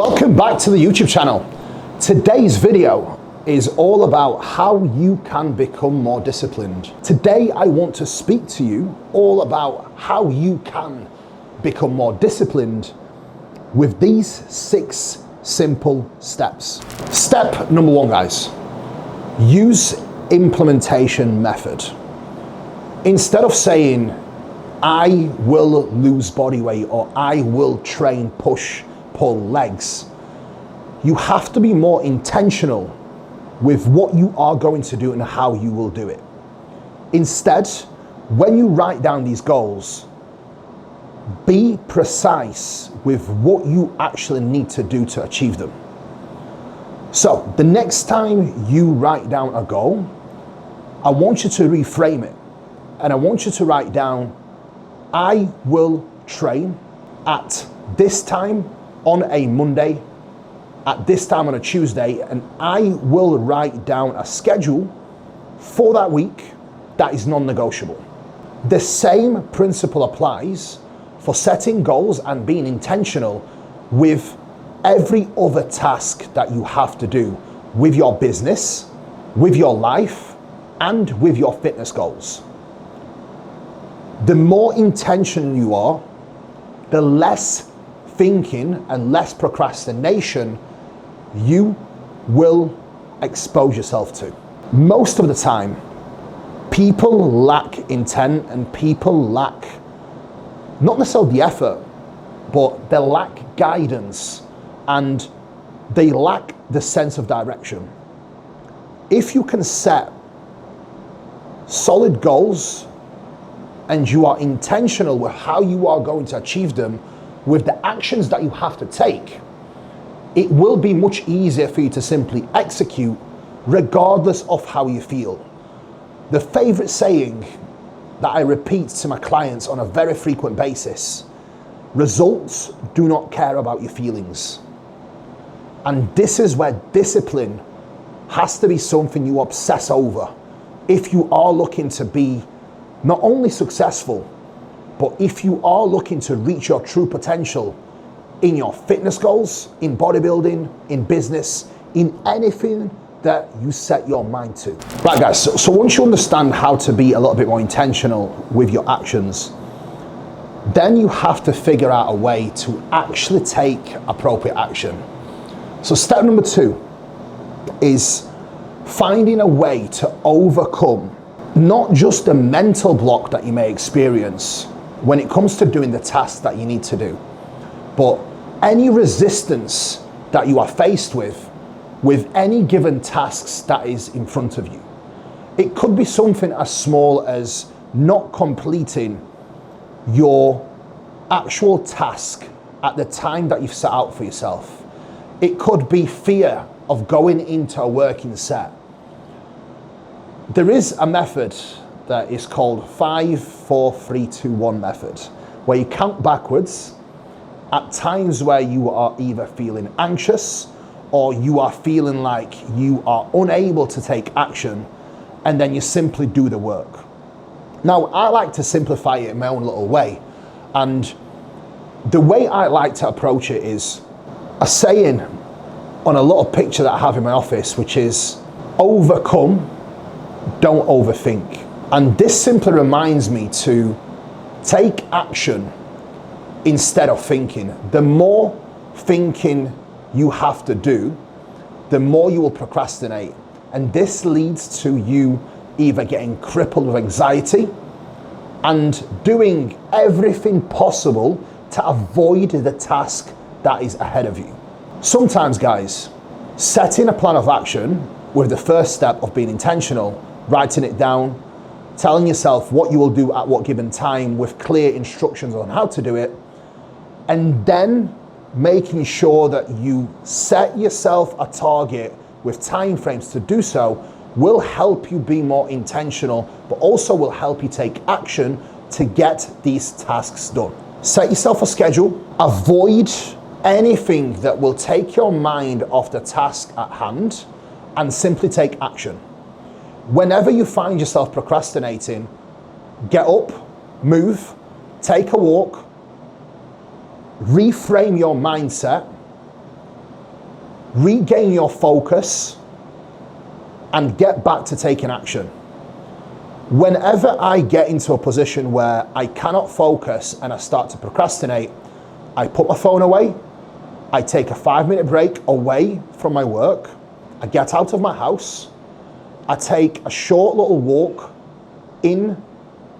Welcome back to the YouTube channel. Today's video is all about how you can become more disciplined. Today I want to speak to you all about how you can become more disciplined with these 6 simple steps. Step number 1, guys, use implementation method. Instead of saying, I will lose body weight or I will train push pull legs, you have to be more intentional with what you are going to do and how you will do it. Instead, when you write down these goals, be precise with what you actually need to do to achieve them. So the next time you write down a goal, I want you to reframe it, and I want you to write down, I will train at this time on a Monday, at this time on a Tuesday, and I will write down a schedule for that week that is non-negotiable. The same principle applies for setting goals and being intentional with every other task that you have to do with your business, with your life, and with your fitness goals. The more intentional you are, the less thinking and less procrastination you will expose yourself to. Most of the time, people lack intent and people lack, not necessarily the effort, but they lack guidance and they lack the sense of direction. If you can set solid goals and you are intentional with how you are going to achieve them, with the actions that you have to take, it will be much easier for you to simply execute regardless of how you feel. The favorite saying that I repeat to my clients on a very frequent basis: results do not care about your feelings. And this is where discipline has to be something you obsess over if you are looking to be not only successful, but if you are looking to reach your true potential in your fitness goals, in bodybuilding, in business, in anything that you set your mind to. Right guys, so once you understand how to be a little bit more intentional with your actions, then you have to figure out a way to actually take appropriate action. So step number 2 is finding a way to overcome not just the mental block that you may experience when it comes to doing the tasks that you need to do, but any resistance that you are faced with any given tasks that is in front of you. It could be something as small as not completing your actual task at the time that you've set out for yourself. It could be fear of going into a working set. There is a method that is called 5, 4, 3, 2, 1 method, where you count backwards at times where you are either feeling anxious or you are feeling like you are unable to take action, and then you simply do the work. Now, I like to simplify it in my own little way, and the way I like to approach it is a saying on a little picture that I have in my office, which is overcome, don't overthink. And this simply reminds me to take action instead of thinking. The more thinking you have to do, the more you will procrastinate. And this leads to you either getting crippled with anxiety and doing everything possible to avoid the task that is ahead of you. Sometimes, guys, setting a plan of action with the first step of being intentional, writing it down, telling yourself what you will do at what given time with clear instructions on how to do it, and then making sure that you set yourself a target with timeframes to do so will help you be more intentional, but also will help you take action to get these tasks done. Set yourself a schedule, avoid anything that will take your mind off the task at hand, and simply take action. Whenever you find yourself procrastinating, get up, move, take a walk, reframe your mindset, regain your focus, and get back to taking action. Whenever I get into a position where I cannot focus and I start to procrastinate, I put my phone away, I take a 5-minute break away from my work, I get out of my house, I take a short little walk in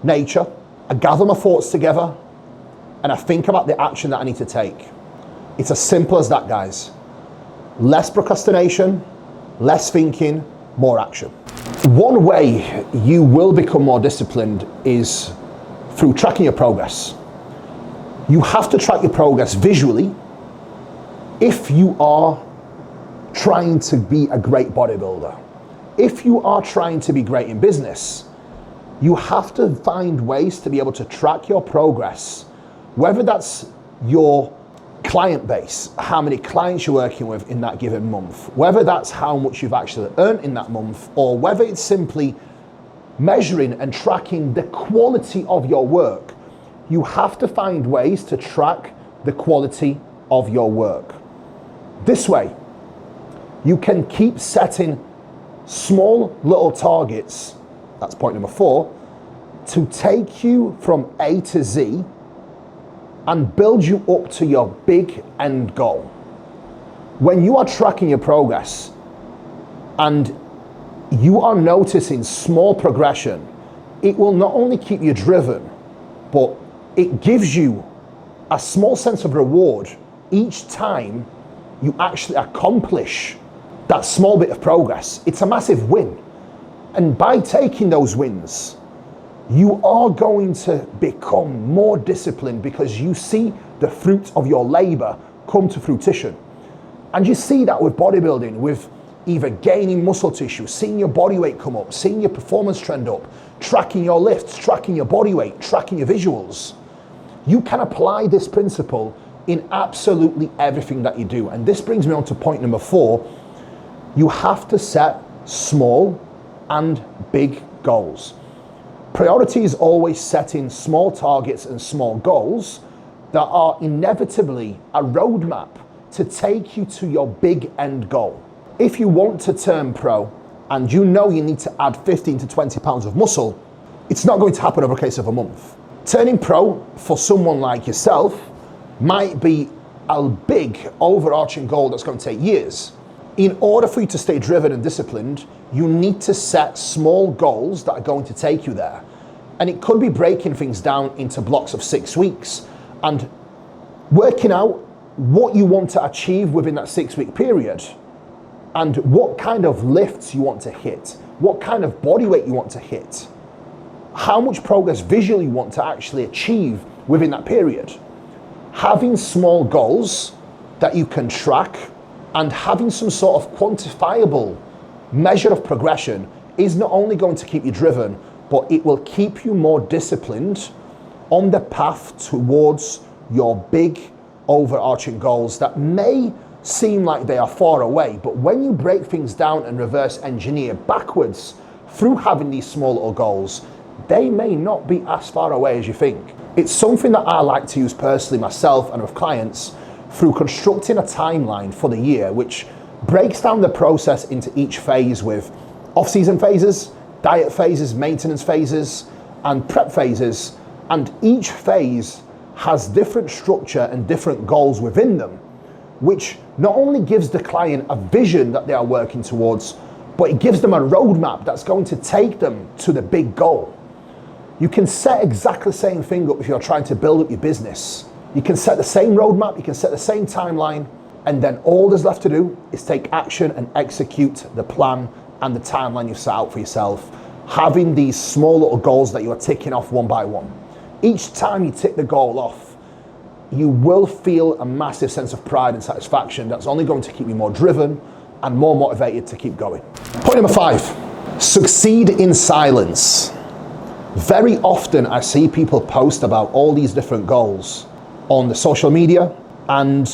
nature, I gather my thoughts together, and I think about the action that I need to take. It's as simple as that, guys. Less procrastination, less thinking, more action. One way you will become more disciplined is through tracking your progress. You have to track your progress visually if you are trying to be a great bodybuilder. If you are trying to be great in business, you have to find ways to be able to track your progress, whether that's your client base, how many clients you're working with in that given month, whether that's how much you've actually earned in that month, or whether it's simply measuring and tracking the quality of your work. You have to find ways to track the quality of your work. This way, you can keep setting small little targets, that's point number 4, to take you from A to Z and build you up to your big end goal. When you are tracking your progress and you are noticing small progression, it will not only keep you driven, but it gives you a small sense of reward each time you actually accomplish that small bit of progress. It's a massive win. And by taking those wins, you are going to become more disciplined because you see the fruit of your labor come to fruition. And you see that with bodybuilding, with either gaining muscle tissue, seeing your body weight come up, seeing your performance trend up, tracking your lifts, tracking your body weight, tracking your visuals. You can apply this principle in absolutely everything that you do. And this brings me on to point number 4. You have to set small and big goals. Priority is always setting small targets and small goals that are inevitably a roadmap to take you to your big end goal. If you want to turn pro and you know you need to add 15 to 20 pounds of muscle, it's not going to happen over a case of a month. Turning pro for someone like yourself might be a big overarching goal that's going to take years. In order for you to stay driven and disciplined, you need to set small goals that are going to take you there. And it could be breaking things down into blocks of 6 weeks and working out what you want to achieve within that 6-week period and what kind of lifts you want to hit, what kind of body weight you want to hit, how much progress visually you want to actually achieve within that period. Having small goals that you can track and having some sort of quantifiable measure of progression is not only going to keep you driven, but it will keep you more disciplined on the path towards your big overarching goals that may seem like they are far away, but when you break things down and reverse engineer backwards through having these small little goals, they may not be as far away as you think. It's something that I like to use personally myself and with clients through constructing a timeline for the year, which breaks down the process into each phase with off-season phases, diet phases, maintenance phases, and prep phases. And each phase has different structure and different goals within them, which not only gives the client a vision that they are working towards, but it gives them a roadmap that's going to take them to the big goal. You can set exactly the same thing up if you're trying to build up your business. You can set the same roadmap, you can set the same timeline, and then all there's left to do is take action and execute the plan and the timeline you've set out for yourself, having these small little goals that you are ticking off one by one. Each time you tick the goal off, you will feel a massive sense of pride and satisfaction that's only going to keep you more driven and more motivated to keep going. Point number 5, succeed in silence. Very often I see people post about all these different goals on the social media, and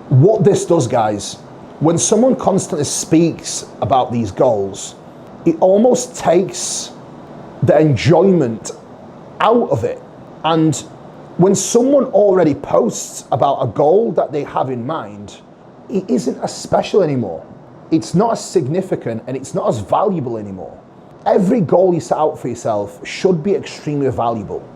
what this does, guys, when someone constantly speaks about these goals, it almost takes the enjoyment out of it. And when someone already posts about a goal that they have in mind, it isn't as special anymore. It's not as significant and it's not as valuable anymore. Every goal you set out for yourself should be extremely valuable.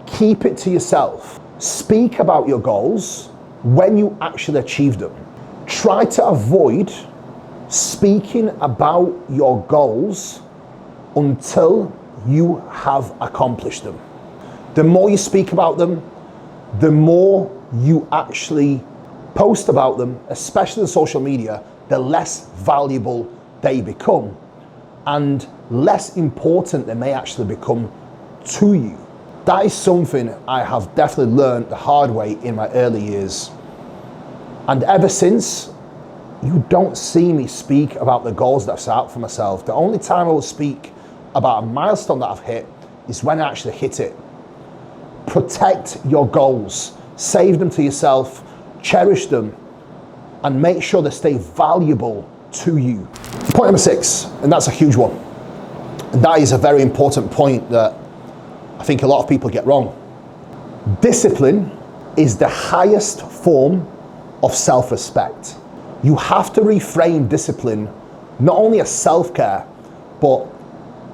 Keep it to yourself. Speak about your goals when you actually achieve them. Try to avoid speaking about your goals until you have accomplished them. The more you speak about them, the more you actually post about them, especially on social media, the less valuable they become and less important they may actually become to you. That is something I have definitely learned the hard way in my early years. And ever since, you don't see me speak about the goals that I've set out for myself. The only time I will speak about a milestone that I've hit is when I actually hit it. Protect your goals, save them to yourself, cherish them, and make sure they stay valuable to you. Point number 6, and that's a huge one. And that is a very important point that I think a lot of people get wrong. Discipline is the highest form of self-respect. You have to reframe discipline not only as self-care, but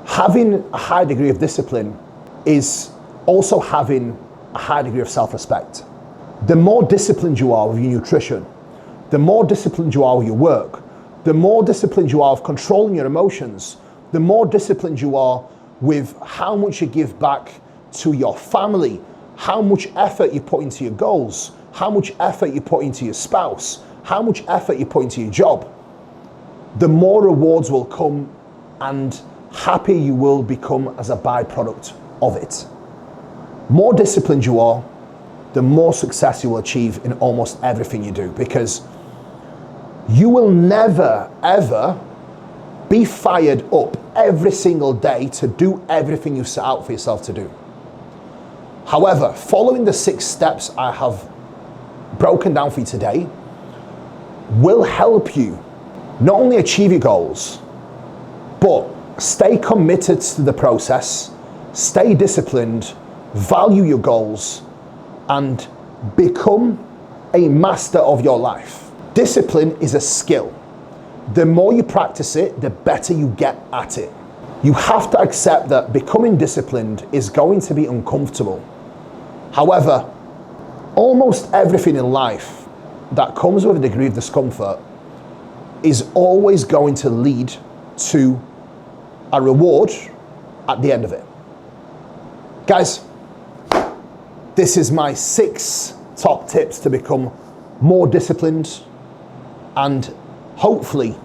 having a high degree of discipline is also having a high degree of self-respect. The more disciplined you are with your nutrition, the more disciplined you are with your work, the more disciplined you are of controlling your emotions, the more disciplined you are with how much you give back to your family, how much effort you put into your goals, how much effort you put into your spouse, how much effort you put into your job, the more rewards will come and happy you will become as a byproduct of it. More disciplined you are, the more success you will achieve in almost everything you do, because you will never, ever be fired up every single day to do everything you set out for yourself to do. However, following the 6 steps I have broken down for you today will help you not only achieve your goals, but stay committed to the process, stay disciplined, value your goals, and become a master of your life. Discipline is a skill. The more you practice it, the better you get at it. You have to accept that becoming disciplined is going to be uncomfortable. However, almost everything in life that comes with a degree of discomfort is always going to lead to a reward at the end of it. Guys, this is my 6 top tips to become more disciplined and hopefully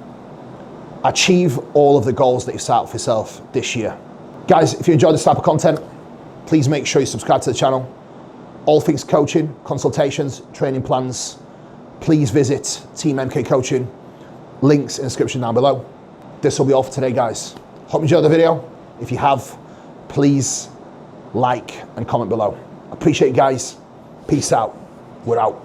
achieve all of the goals that you set out for yourself this year. Guys, if you enjoy this type of content, please make sure you subscribe to the channel. All things coaching, consultations, training plans, please visit Team MK Coaching. Links in the description down below. This will be all for today, guys. Hope you enjoyed the video. If you have, please like and comment below. Appreciate it, guys. Peace out. We're out.